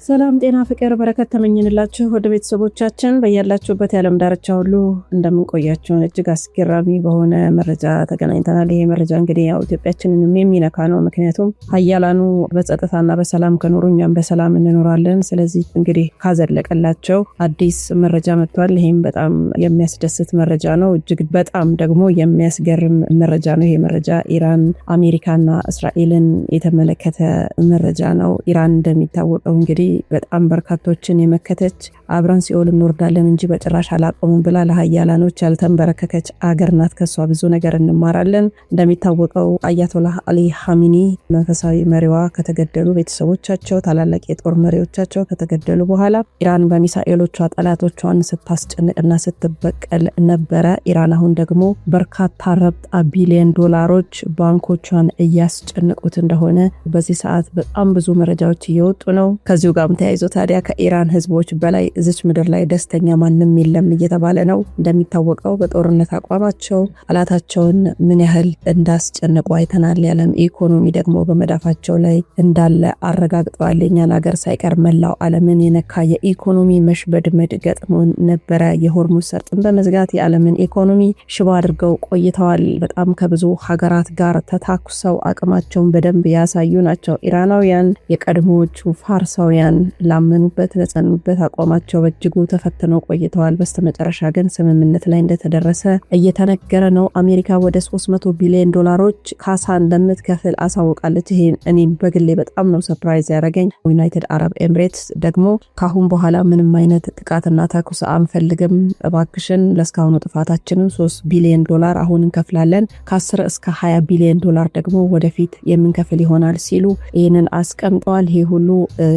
ሰላም ጤና ፍቅር በረከት ተመኝንላችሁ ወደ ቤተሰቦቻችን በያላችሁበት የዓለም ዳርቻ ሁሉ እንደምንቆያችሁ እጅግ አስገራሚ በሆነ መረጃ ተገናኝተናል። ይሄ መረጃ እንግዲህ ያው ኢትዮጵያችንን የሚነካ ነው። ምክንያቱም ሀያላኑ በጸጥታና በሰላም ከኖሩ እኛም በሰላም እንኖራለን። ስለዚህ እንግዲህ ካዘለቀላቸው አዲስ መረጃ መጥቷል። ይሄም በጣም የሚያስደስት መረጃ ነው። እጅግ በጣም ደግሞ የሚያስገርም መረጃ ነው። ይሄ መረጃ ኢራን አሜሪካና እስራኤልን የተመለከተ መረጃ ነው። ኢራን እንደሚታወቀው እንግዲህ በጣም በርካቶችን የመከተች አብረን ሲኦል እንወርዳለን እንጂ በጭራሽ አላቆሙም ብላ ለሀያላኖች ያልተንበረከከች አገር ናት። ከሷ ብዙ ነገር እንማራለን። እንደሚታወቀው አያቶላህ አሊ ኻሜኒ መንፈሳዊ መሪዋ ከተገደሉ፣ ቤተሰቦቻቸው ታላላቅ የጦር መሪዎቻቸው ከተገደሉ በኋላ ኢራን በሚሳኤሎቿ ጠላቶቿን ስታስጨንቅና ስትበቀል ነበረ። ኢራን አሁን ደግሞ በርካታ ረብጣ ቢሊዮን ዶላሮች ባንኮቿን እያስጨነቁት እንደሆነ በዚህ ሰዓት በጣም ብዙ መረጃዎች እየወጡ ነው። ከዚሁ ጋር ተያይዞ ታዲያ ከኢራን ህዝቦች በላይ እዚች ምድር ላይ ደስተኛ ማንም የለም እየተባለ ነው። እንደሚታወቀው በጦርነት አቋማቸው ጠላታቸውን ምን ያህል እንዳስጨነቁ አይተናል። የዓለም ኢኮኖሚ ደግሞ በመዳፋቸው ላይ እንዳለ አረጋግጠዋል። የኛን ሀገር ሳይቀር መላው ዓለምን የነካ የኢኮኖሚ መሽበድመድ ገጥሞን ነበረ። የሆርሙዝ ሰርጥን በመዝጋት የዓለምን ኢኮኖሚ ሽባ አድርገው ቆይተዋል። በጣም ከብዙ ሀገራት ጋር ተታኩሰው አቅማቸውን በደንብ ያሳዩ ናቸው ኢራናውያን። የቀድሞዎቹ ፋርሳውያን ላመኑበት ለጸኑበት አቋማቸው በእጅጉ ተፈትነው ቆይተዋል። በስተመጨረሻ ግን ስምምነት ላይ እንደተደረሰ እየተነገረ ነው። አሜሪካ ወደ 300 ቢሊዮን ዶላሮች ካሳ እንደምትከፍል አሳውቃለች። ይሄ እኔም በግሌ በጣም ነው ሰርፕራይዝ ያደረገኝ። ዩናይትድ አረብ ኤምሬትስ ደግሞ ካሁን በኋላ ምንም አይነት ጥቃትና ተኩስ አንፈልግም፣ እባክሽን ለስካሁኑ ጥፋታችንን 3 ቢሊዮን ዶላር አሁን እንከፍላለን፣ ከ10 እስከ 20 ቢሊዮን ዶላር ደግሞ ወደፊት የምንከፍል ይሆናል ሲሉ ይህንን አስቀምጠዋል። ይሄ ሁሉ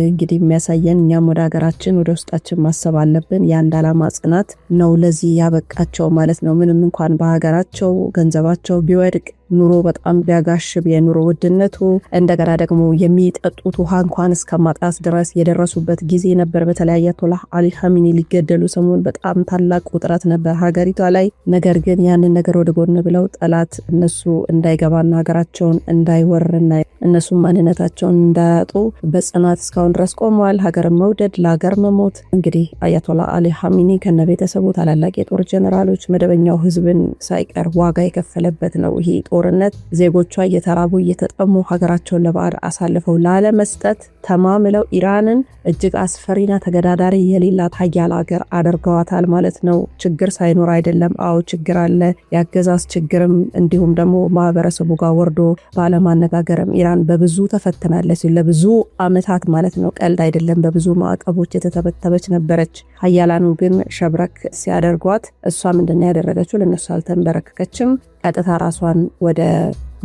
እንግዲህ የሚያሳየን እኛም ወደ ሀገራችን ወደ ውስጣችን ማሰብ አለብን። የአንድ ዓላማ ጽናት ነው ለዚህ ያበቃቸው ማለት ነው። ምንም እንኳን በሀገራቸው ገንዘባቸው ቢወድቅ ኑሮ በጣም ቢያጋሽብ የኑሮ ውድነቱ እንደገና ደግሞ የሚጠጡት ውሃ እንኳን እስከማጣት ድረስ የደረሱበት ጊዜ ነበር። በተለይ አያቶላህ አሊ ኻሜኒ ሊገደሉ ሰሞን በጣም ታላቅ ውጥረት ነበር ሀገሪቷ ላይ። ነገር ግን ያንን ነገር ወደ ጎን ብለው ጠላት እነሱ እንዳይገባና ሀገራቸውን እንዳይወርና እነሱ ማንነታቸውን እንዳያጡ በጽናት እስካሁን ድረስ ቆመዋል። ሀገር መውደድ ለሀገር መሞት። እንግዲህ አያቶላህ አሊ ኻሜኒ ከነቤተሰቡ ታላላቅ የጦር ጀነራሎች መደበኛው ህዝብን ሳይቀር ዋጋ የከፈለበት ነው ይሄ ጦርነት። ዜጎቿ እየተራቡ እየተጠሙ ሀገራቸውን ለባዕድ አሳልፈው ላለመስጠት ተማምለው ኢራንን እጅግ አስፈሪና ተገዳዳሪ የሌላት ሀያል ሀገር አድርገዋታል ማለት ነው። ችግር ሳይኖር አይደለም። አዎ ችግር አለ፣ ያገዛዝ ችግርም እንዲሁም ደግሞ ማህበረሰቡ ጋር ወርዶ ባለማነጋገርም ኢራን በብዙ ተፈትናለች ለብዙ አመታት ማለት ነው። ቀልድ አይደለም። በብዙ ማዕቀቦች የተተበተበች ነበረች። ሀያላኑ ግን ሸብረክ ሲያደርጓት እሷ ምንድነው ያደረገችው? ለነሱ አልተንበረከከችም። ቀጥታ ራሷን ወደ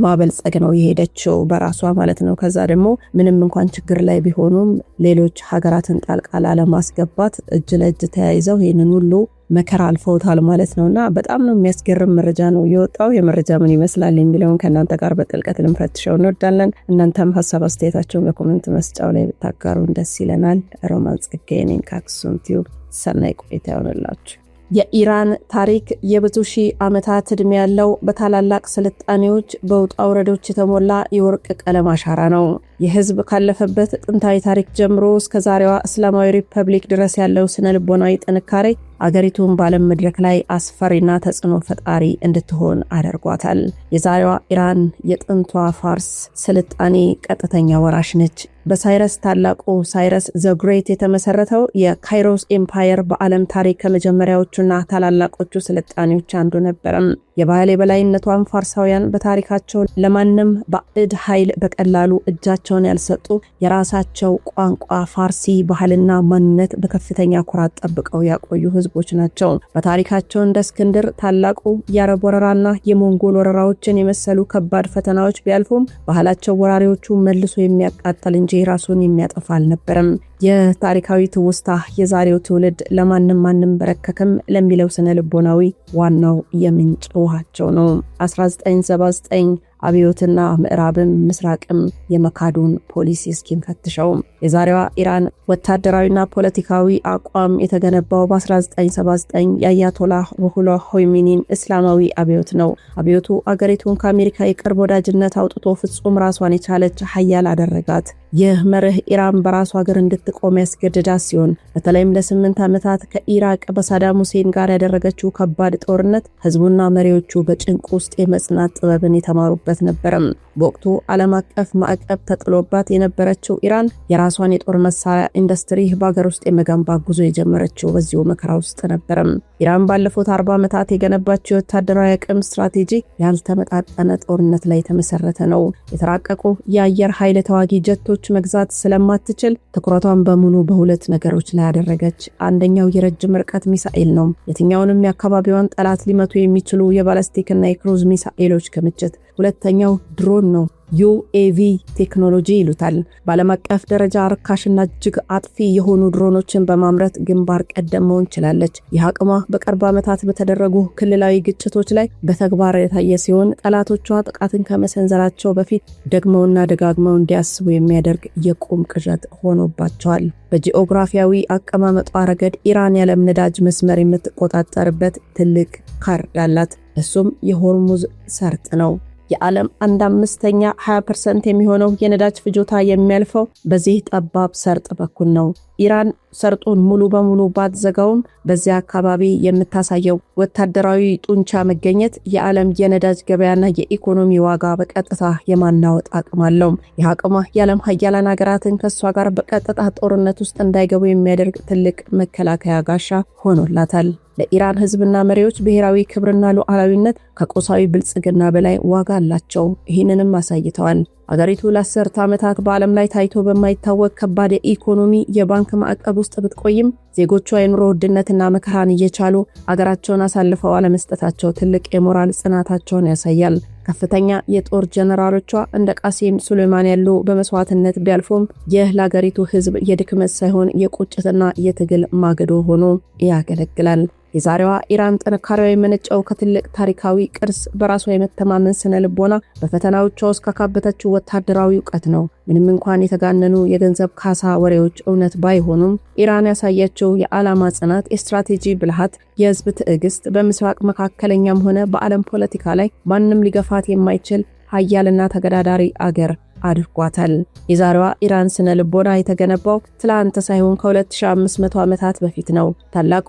ማበልጸግ ነው የሄደችው በራሷ ማለት ነው። ከዛ ደግሞ ምንም እንኳን ችግር ላይ ቢሆኑም ሌሎች ሀገራትን ጣልቃ ላለማስገባት እጅ ለእጅ ተያይዘው ይህንን ሁሉ መከራ አልፈውታል ማለት ነውና በጣም ነው የሚያስገርም መረጃ ነው የወጣው። የመረጃ ምን ይመስላል የሚለውን ከእናንተ ጋር በጥልቀት ልንፈትሸው እንወዳለን። እናንተም ሀሳብ አስተያየታችሁን በኮሜንት መስጫው ላይ ብታጋሩን ደስ ይለናል። ሮማን ጸጋዬ ነኝ ከአክሱም ቲዩብ። ሰናይ ቆይታ ይሆንላችሁ። የኢራን ታሪክ የብዙ ሺህ ዓመታት ዕድሜ ያለው በታላላቅ ስልጣኔዎች በውጣ ውረዶች የተሞላ የወርቅ ቀለም አሻራ ነው። የህዝብ ካለፈበት ጥንታዊ ታሪክ ጀምሮ እስከ ዛሬዋ እስላማዊ ሪፐብሊክ ድረስ ያለው ስነ ልቦናዊ ጥንካሬ አገሪቱን በዓለም መድረክ ላይ አስፈሪና ተጽዕኖ ፈጣሪ እንድትሆን አድርጓታል። የዛሬዋ ኢራን የጥንቷ ፋርስ ስልጣኔ ቀጥተኛ ወራሽ ነች። በሳይረስ ታላቁ ሳይረስ ዘ ግሬት የተመሰረተው የካይሮስ ኤምፓየር በዓለም ታሪክ ከመጀመሪያዎቹና ታላላቆቹ ስልጣኔዎች አንዱ ነበረም። የባህል የበላይነቷን ፋርሳውያን በታሪካቸው ለማንም ባዕድ ኃይል በቀላሉ እጃቸውን ያልሰጡ የራሳቸው ቋንቋ፣ ፋርሲ ባህልና ማንነት በከፍተኛ ኩራት ጠብቀው ያቆዩ ህዝቦች ናቸው። በታሪካቸው እንደ እስክንድር ታላቁ የአረብ ወረራና የሞንጎል ወረራዎችን የመሰሉ ከባድ ፈተናዎች ቢያልፉም ባህላቸው ወራሪዎቹ መልሶ የሚያቃጥል እንጂ ራሱን የሚያጠፋ አልነበረም። የታሪካዊ ትውስታ የዛሬው ትውልድ ለማንም በረከከም ለሚለው ስነ ልቦናዊ ዋናው የምንጭ ውሃቸው ነው። 1979 አብዮትና ምዕራብም ምስራቅም የመካዱን ፖሊሲ እስኪንፈትሸው የዛሬዋ ኢራን ወታደራዊና ፖለቲካዊ አቋም የተገነባው በ1979 የአያቶላህ ሩሁላህ ኻሜኒን እስላማዊ አብዮት ነው። አብዮቱ አገሪቱን ከአሜሪካ የቅርብ ወዳጅነት አውጥቶ ፍጹም ራሷን የቻለች ሀያል አደረጋት። ይህ መርህ ኢራን በራሷ ሀገር እንድትቆም ያስገድዳት ሲሆን በተለይም ለ8 ዓመታት ከኢራቅ በሳዳም ሁሴን ጋር ያደረገችው ከባድ ጦርነት ህዝቡና መሪዎቹ በጭንቅ ውስጥ የመጽናት ጥበብን የተማሩበት ነበርም። በወቅቱ ዓለም አቀፍ ማዕቀብ ተጥሎባት የነበረችው ኢራን የራሷን የጦር መሳሪያ ኢንዱስትሪ በሀገር ውስጥ የመገንባት ጉዞ የጀመረችው በዚሁ መከራ ውስጥ ነበርም። ኢራን ባለፉት 40 ዓመታት የገነባቸው የወታደራዊ አቅም ስትራቴጂ ያልተመጣጠነ ጦርነት ላይ የተመሰረተ ነው። የተራቀቁ የአየር ኃይል ተዋጊ ጀቶች መግዛት ስለማትችል ትኩረቷን በሙሉ በሁለት ነገሮች ላይ ያደረገች። አንደኛው የረጅም ርቀት ሚሳኤል ነው። የትኛውንም የአካባቢዋን ጠላት ሊመቱ የሚችሉ የባላስቲክና የክሩዝ ሚሳኤሎች ክምችት። ሁለተኛው ድሮን ነው። UAV ቴክኖሎጂ ይሉታል። በዓለም አቀፍ ደረጃ ርካሽና እጅግ አጥፊ የሆኑ ድሮኖችን በማምረት ግንባር ቀደም መሆን ችላለች። ይህ አቅሟ በቅርብ ዓመታት በተደረጉ ክልላዊ ግጭቶች ላይ በተግባር የታየ ሲሆን ጠላቶቿ ጥቃትን ከመሰንዘራቸው በፊት ደግመውና ደጋግመው እንዲያስቡ የሚያደርግ የቁም ቅዠት ሆኖባቸዋል። በጂኦግራፊያዊ አቀማመጧ ረገድ ኢራን የዓለም ነዳጅ መስመር የምትቆጣጠርበት ትልቅ ካርድ አላት። እሱም የሆርሙዝ ሰርጥ ነው። የዓለም 1/5 20% የሚሆነው የነዳጅ ፍጆታ የሚያልፈው በዚህ ጠባብ ሰርጥ በኩል ነው። ኢራን ሰርጡን ሙሉ በሙሉ ባትዘጋውም በዚያ አካባቢ የምታሳየው ወታደራዊ ጡንቻ መገኘት የዓለም የነዳጅ ገበያና የኢኮኖሚ ዋጋ በቀጥታ የማናወጥ አቅም አለው። ይህ አቅሟ የዓለም ሀያላን ሀገራትን ከሷ ጋር በቀጥታ ጦርነት ውስጥ እንዳይገቡ የሚያደርግ ትልቅ መከላከያ ጋሻ ሆኖላታል። ለኢራን ህዝብና መሪዎች ብሔራዊ ክብርና ሉዓላዊነት ከቁሳዊ ብልጽግና በላይ ዋጋ አላቸው። ይህንንም አሳይተዋል። አገሪቱ ለ10 ዓመታት በዓለም ላይ ታይቶ በማይታወቅ ከባድ የኢኮኖሚ የባንክ ማዕቀብ ውስጥ ብትቆይም ዜጎቿ የኑሮ ውድነትና መከራን እየቻሉ አገራቸውን አሳልፈው አለመስጠታቸው ትልቅ የሞራል ጽናታቸውን ያሳያል። ከፍተኛ የጦር ጀነራሎቿ እንደ ቃሲም ሱሌማን ያሉ በመስዋዕትነት ቢያልፉም ይህ ለአገሪቱ ህዝብ የድክመት ሳይሆን የቁጭትና የትግል ማገዶ ሆኖ ያገለግላል። የዛሬዋ ኢራን ጥንካሬዋ የመነጨው ከትልቅ ታሪካዊ ቅርስ፣ በራሷ የመተማመን ስነ ልቦና፣ በፈተናዎቿ ውስጥ ካካበተችው ወታደራዊ እውቀት ነው። ምንም እንኳን የተጋነኑ የገንዘብ ካሳ ወሬዎች እውነት ባይሆኑም ኢራን ያሳየችው የዓላማ ጽናት፣ የስትራቴጂ ብልሃት፣ የህዝብ ትዕግስት በምስራቅ መካከለኛም ሆነ በዓለም ፖለቲካ ላይ ማንም ሊገፋት የማይችል ሀያልና ተገዳዳሪ አገር አድርጓታል። የዛሬዋ ኢራን ስነ ልቦና የተገነባው ትላንት ሳይሆን ከ2500 ዓመታት በፊት ነው። ታላቁ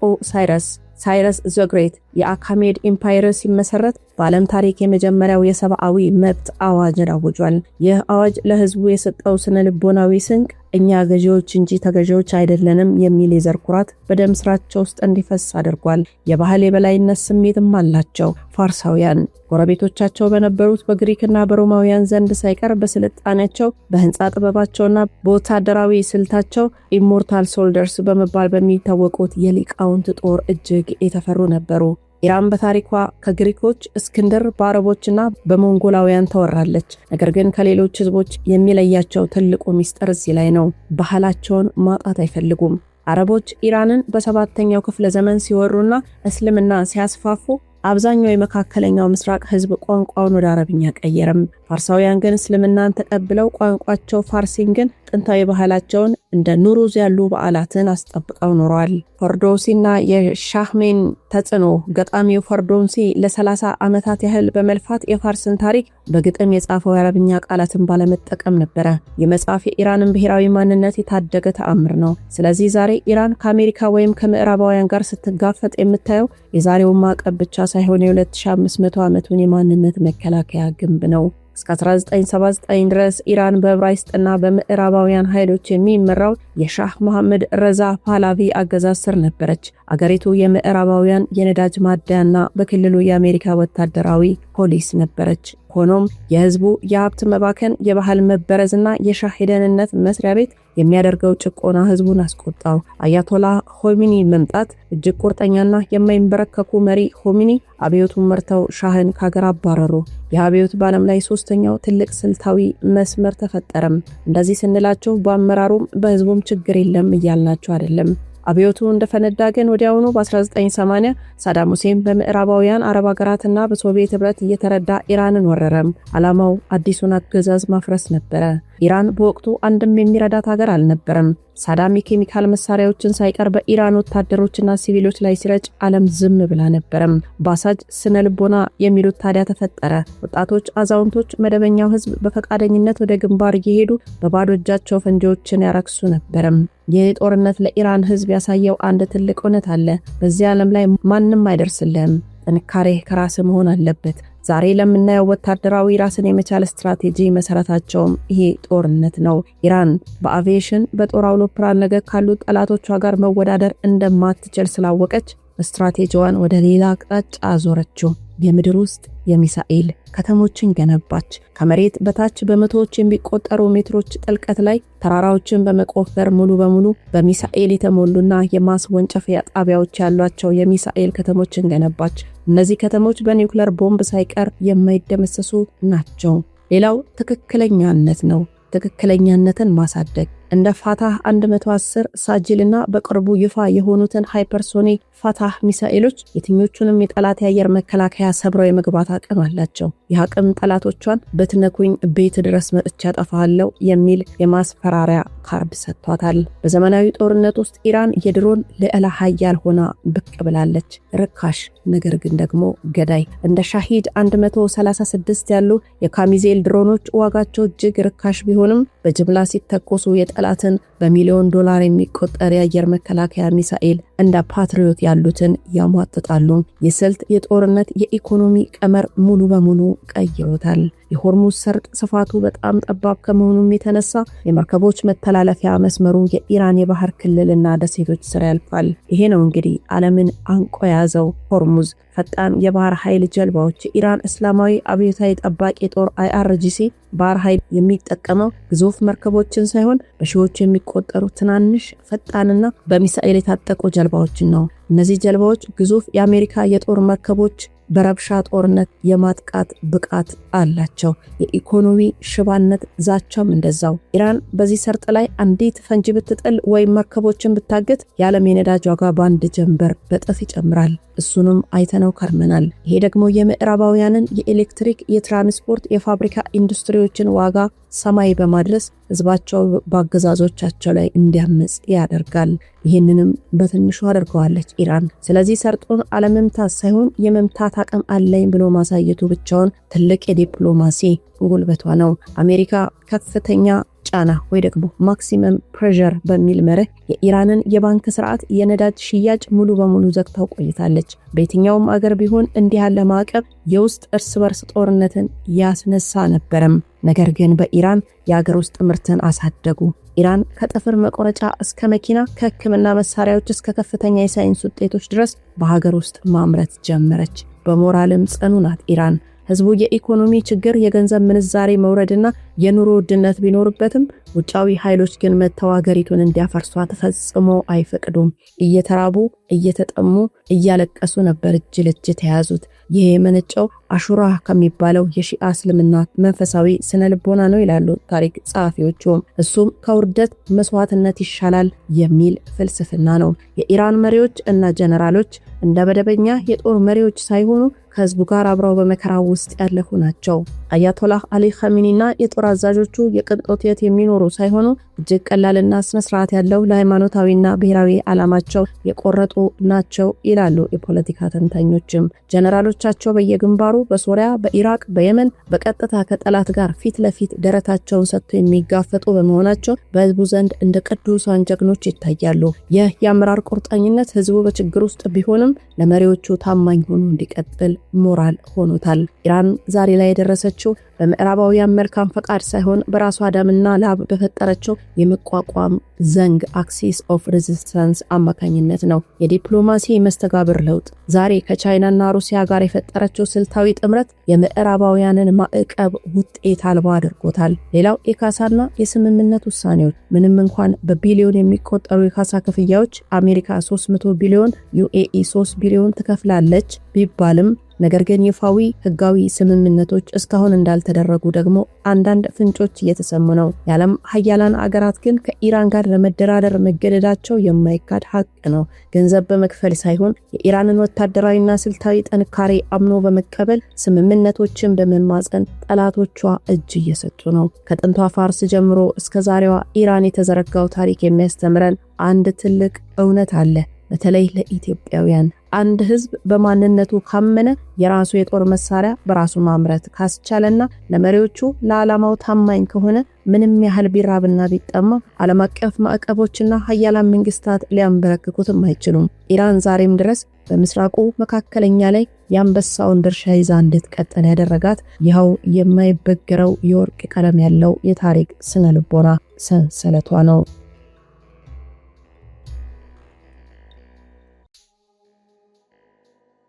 ሳይረስ ዘ ግሬት የአካሜድ ኢምፓየር ሲመሰረት በዓለም ታሪክ የመጀመሪያው የሰብአዊ መብት አዋጅን አውጇል። ይህ አዋጅ ለህዝቡ የሰጠው ስነ ልቦናዊ ስንቅ እኛ ገዢዎች እንጂ ተገዢዎች አይደለንም የሚል የዘር ኩራት በደም ስራቸው ውስጥ እንዲፈስ አድርጓል። የባህል የበላይነት ስሜትም አላቸው። ፋርሳውያን ጎረቤቶቻቸው በነበሩት በግሪክና በሮማውያን ዘንድ ሳይቀር በስልጣኔያቸው በህንፃ ጥበባቸውና በወታደራዊ ስልታቸው ኢሞርታል ሶልደርስ በመባል በሚታወቁት የሊቃውንት ጦር እጅግ የተፈሩ ነበሩ። ኢራን በታሪኳ ከግሪኮች እስክንድር፣ በአረቦችና በሞንጎላውያን ተወራለች። ነገር ግን ከሌሎች ህዝቦች የሚለያቸው ትልቁ ሚስጥር እዚህ ላይ ነው። ባህላቸውን ማጣት አይፈልጉም። አረቦች ኢራንን በ7ኛው ክፍለ ዘመን ሲወሩና እስልምና ሲያስፋፉ አብዛኛው የመካከለኛው ምስራቅ ህዝብ ቋንቋውን ወደ አረብኛ ቀየረም። ፋርሳውያን ግን እስልምናን ተቀብለው ቋንቋቸው ፋርሲን ግን ጥንታዊ ባህላቸውን እንደ ኑሩዝ ያሉ በዓላትን አስጠብቀው ኖረዋል። ፈርዶሲና የሻህሜን ተጽዕኖ ገጣሚው ፈርዶሲ ለ30 ዓመታት ያህል በመልፋት የፋርስን ታሪክ በግጥም የጻፈው የአረብኛ ቃላትን ባለመጠቀም ነበረ። የመጽሐፍ የኢራንን ብሔራዊ ማንነት የታደገ ተአምር ነው። ስለዚህ ዛሬ ኢራን ከአሜሪካ ወይም ከምዕራባውያን ጋር ስትጋፈጥ የምታየው የዛሬውን ማዕቀብ ብቻ ሳይሆን የ2500 ዓመቱን የማንነት መከላከያ ግንብ ነው። እስከ 1979 ድረስ ኢራን በዕብራይስጥና በምዕራባውያን ኃይሎች የሚመራው የሻህ መሐመድ ረዛ ፓህላቪ አገዛዝ ስር ነበረች። አገሪቱ የምዕራባውያን የነዳጅ ማደያና በክልሉ የአሜሪካ ወታደራዊ ፖሊስ ነበረች። ሆኖም የህዝቡ የሀብት መባከን፣ የባህል መበረዝና የሻህ የደህንነት መስሪያ ቤት የሚያደርገው ጭቆና ህዝቡን አስቆጣው። አያቶላ ሆሚኒ መምጣት እጅግ ቁርጠኛና የማይንበረከኩ መሪ ሆሚኒ አብዮቱን መርተው ሻህን ከሀገር አባረሩ። የአብዮት በዓለም ላይ 3ኛው ትልቅ ስልታዊ መስመር ተፈጠረም። እንደዚህ ስንላቸው በአመራሩም በህዝቡም ችግር የለም እያልናቸው አይደለም። አብዮቱ እንደፈነዳ ግን ወዲያውኑ በ1980 ሳዳም ሁሴን በምዕራባውያን አረብ ሀገራትና በሶቪየት ህብረት እየተረዳ ኢራንን ወረረም። ዓላማው አዲሱን አገዛዝ ማፍረስ ነበረ። ኢራን በወቅቱ አንድም የሚረዳት ሀገር አልነበረም። ሳዳም የኬሚካል መሳሪያዎችን ሳይቀር በኢራን ወታደሮችና ሲቪሎች ላይ ሲረጭ ዓለም ዝም ብላ ነበረም። ባሳጅ ስነ ልቦና የሚሉት ታዲያ ተፈጠረ። ወጣቶች፣ አዛውንቶች፣ መደበኛው ህዝብ በፈቃደኝነት ወደ ግንባር እየሄዱ በባዶ እጃቸው ፈንጂዎችን ያረክሱ ነበረም። ይህ ጦርነት ለኢራን ህዝብ ያሳየው አንድ ትልቅ እውነት አለ። በዚህ ዓለም ላይ ማንም አይደርስልህም። ጥንካሬ ከራስ መሆን አለበት። ዛሬ ለምናየው ወታደራዊ ራስን የመቻል ስትራቴጂ መሰረታቸውም ይሄ ጦርነት ነው። ኢራን በአቪዬሽን በጦር አውሮፕላን ነገ ካሉ ጠላቶቿ ጋር መወዳደር እንደማትችል ስላወቀች ስትራቴጂዋን ወደ ሌላ አቅጣጫ አዞረችው። የምድር ውስጥ የሚሳኤል ከተሞችን ገነባች። ከመሬት በታች በመቶዎች የሚቆጠሩ ሜትሮች ጥልቀት ላይ ተራራዎችን በመቆፈር ሙሉ በሙሉ በሚሳኤል የተሞሉና የማስወንጨፊያ ጣቢያዎች ያሏቸው የሚሳኤል ከተሞችን ገነባች። እነዚህ ከተሞች በኒውክሌር ቦምብ ሳይቀር የማይደመሰሱ ናቸው። ሌላው ትክክለኛነት ነው። ትክክለኛነትን ማሳደግ እንደ ፋታህ 110 ሳጅልና በቅርቡ ይፋ የሆኑትን ሃይፐርሶኒክ ፋታህ ሚሳኤሎች የትኞቹንም የጠላት የአየር መከላከያ ሰብረው የመግባት አቅም አላቸው። ይህ አቅም ጠላቶቿን በትነኩኝ ቤት ድረስ መጥቻ ያጠፋለው የሚል የማስፈራሪያ ካርድ ሰጥቷታል። በዘመናዊ ጦርነት ውስጥ ኢራን የድሮን ልዕለ ኃያል ሆና ብቅ ብላለች። ርካሽ ነገር ግን ደግሞ ገዳይ እንደ ሻሂድ 136 ያሉ የካሚዜል ድሮኖች ዋጋቸው እጅግ ርካሽ ቢሆንም በጅምላ ሲተኮሱ የጠላትን በሚሊዮን ዶላር የሚቆጠር የአየር መከላከያ ሚሳኤል እንደ ፓትሪዮት ያሉትን ያሟጥጣሉ። የስልት የጦርነት የኢኮኖሚ ቀመር ሙሉ በሙሉ ቀይሮታል። የሆርሙዝ ሰርጥ ስፋቱ በጣም ጠባብ ከመሆኑም የተነሳ የመርከቦች መተላለፊያ መስመሩ የኢራን የባህር ክልልና ደሴቶች ስር ያልፋል። ይሄ ነው እንግዲህ ዓለምን አንቆ ያዘው ሆርሙዝ። ፈጣን የባህር ኃይል ጀልባዎች የኢራን እስላማዊ አብዮታዊ ጠባቂ ጦር IRGC ባህር ኃይል የሚጠቀመው ግዙፍ መርከቦችን ሳይሆን በሺዎች የሚቆጠሩ ትናንሽ ፈጣንና በሚሳኤል የታጠቁ ጀልባዎችን ነው። እነዚህ ጀልባዎች ግዙፍ የአሜሪካ የጦር መርከቦች በረብሻ ጦርነት የማጥቃት ብቃት አላቸው። የኢኮኖሚ ሽባነት ዛቻም እንደዛው። ኢራን በዚህ ሰርጥ ላይ አንዲት ፈንጂ ብትጥል ወይም መርከቦችን ብታገት የዓለም የነዳጅ ዋጋ በአንድ ጀንበር በጥፍ ይጨምራል። እሱንም አይተነው ከርመናል። ይሄ ደግሞ የምዕራባውያንን የኤሌክትሪክ፣ የትራንስፖርት፣ የፋብሪካ ኢንዱስትሪዎችን ዋጋ ሰማይ በማድረስ ህዝባቸው በአገዛዞቻቸው ላይ እንዲያመጽ ያደርጋል። ይህንንም በትንሹ አድርገዋለች ኢራን። ስለዚህ ሰርጡን አለመምታት ሳይሆን የመምታት አቅም አለኝ ብሎ ማሳየቱ ብቻውን ትልቅ የዲፕሎማሲ ጉልበቷ ነው። አሜሪካ ከፍተኛ ጫና ወይ ደግሞ ማክሲመም ፕሬሸር በሚል መርህ የኢራንን የባንክ ስርዓት የነዳጅ ሽያጭ ሙሉ በሙሉ ዘግታው ቆይታለች። በየትኛውም አገር ቢሆን እንዲህ ያለ ማዕቀብ የውስጥ እርስ በርስ ጦርነትን ያስነሳ ነበረም። ነገር ግን በኢራን የአገር ውስጥ ምርትን አሳደጉ። ኢራን ከጥፍር መቆረጫ እስከ መኪና፣ ከሕክምና መሳሪያዎች እስከ ከፍተኛ የሳይንስ ውጤቶች ድረስ በሀገር ውስጥ ማምረት ጀመረች። በሞራልም ጽኑ ናት ኢራን። ህዝቡ የኢኮኖሚ ችግር፣ የገንዘብ ምንዛሬ መውረድና የኑሮ ውድነት ቢኖርበትም ውጫዊ ኃይሎች ግን መተው ሀገሪቱን እንዲያፈርሷት ፈጽሞ አይፈቅዱም። እየተራቡ እየተጠሙ እያለቀሱ ነበር እጅ ለእጅ ተያዙት። ይህ የመነጨው አሹራ ከሚባለው የሺአ እስልምና መንፈሳዊ ስነ ልቦና ነው ይላሉ ታሪክ ጸሐፊዎቹ። እሱም ከውርደት መስዋዕትነት ይሻላል የሚል ፍልስፍና ነው። የኢራን መሪዎች እና ጀነራሎች እንደ መደበኛ የጦር መሪዎች ሳይሆኑ ከህዝቡ ጋር አብረው በመከራው ውስጥ ያለፉ ናቸው። አያቶላህ አሊ ኻሜኒና የጦር አዛዦቹ የቅንጦት ሕይወት የሚኖሩ ሳይሆኑ እጅግ ቀላልና ስነስርዓት ያለው ለሃይማኖታዊና ብሔራዊ ዓላማቸው የቆረጡ ናቸው ይላሉ የፖለቲካ ተንታኞችም። ጀነራሎቻቸው በየግንባሩ በሶሪያ፣ በኢራቅ፣ በየመን በቀጥታ ከጠላት ጋር ፊት ለፊት ደረታቸውን ሰጥተው የሚጋፈጡ በመሆናቸው በህዝቡ ዘንድ እንደ ቅዱሳን ጀግኖች ይታያሉ። ይህ የአመራር ቁርጠኝነት ህዝቡ በችግር ውስጥ ቢሆንም ለመሪዎቹ ታማኝ ሆኖ እንዲቀጥል ሞራል ሆኖታል። ኢራን ዛሬ ላይ የደረሰችው በምዕራባውያን መልካም ፈቃድ ሳይሆን በራሷ ደምና ላብ በፈጠረችው የመቋቋም ዘንግ አክሲስ ኦፍ ሬዚስታንስ አማካኝነት ነው። የዲፕሎማሲ መስተጋብር ለውጥ ዛሬ ከቻይናና ሩሲያ ጋር የፈጠረችው ስልታዊ ጥምረት የምዕራባውያንን ማዕቀብ ውጤት አልባ አድርጎታል። ሌላው የካሳና የስምምነት ውሳኔዎች ምንም እንኳን በቢሊዮን የሚቆጠሩ የካሳ ክፍያዎች አሜሪካ 300 ቢሊዮን፣ ዩኤኢ 3 ቢሊዮን ትከፍላለች ቢባልም ነገር ግን ይፋዊ ህጋዊ ስምምነቶች እስካሁን እንዳልተደረጉ ደግሞ አንዳንድ ፍንጮች እየተሰሙ ነው። የዓለም ሀያላን አገራት ግን ከኢራን ጋር ለመደራደር መገደዳቸው የማይካድ ሀቅ ነው። ገንዘብ በመክፈል ሳይሆን የኢራንን ወታደራዊና ስልታዊ ጥንካሬ አምኖ በመቀበል ስምምነቶችን በመማጸን ጠላቶቿ እጅ እየሰጡ ነው። ከጥንቷ ፋርስ ጀምሮ እስከ ዛሬዋ ኢራን የተዘረጋው ታሪክ የሚያስተምረን አንድ ትልቅ እውነት አለ። በተለይ ለኢትዮጵያውያን አንድ ህዝብ በማንነቱ ካመነ የራሱ የጦር መሳሪያ በራሱ ማምረት ካስቻለና ለመሪዎቹ ለዓላማው ታማኝ ከሆነ ምንም ያህል ቢራብና ቢጠማ ዓለም አቀፍ ማዕቀቦችና ሀያላን መንግስታት ሊያንበረክኩትም አይችሉም። ኢራን ዛሬም ድረስ በምስራቁ መካከለኛ ላይ የአንበሳውን ድርሻ ይዛ እንድትቀጥል ያደረጋት ይኸው የማይበገረው የወርቅ ቀለም ያለው የታሪክ ስነ ልቦና ሰንሰለቷ ነው።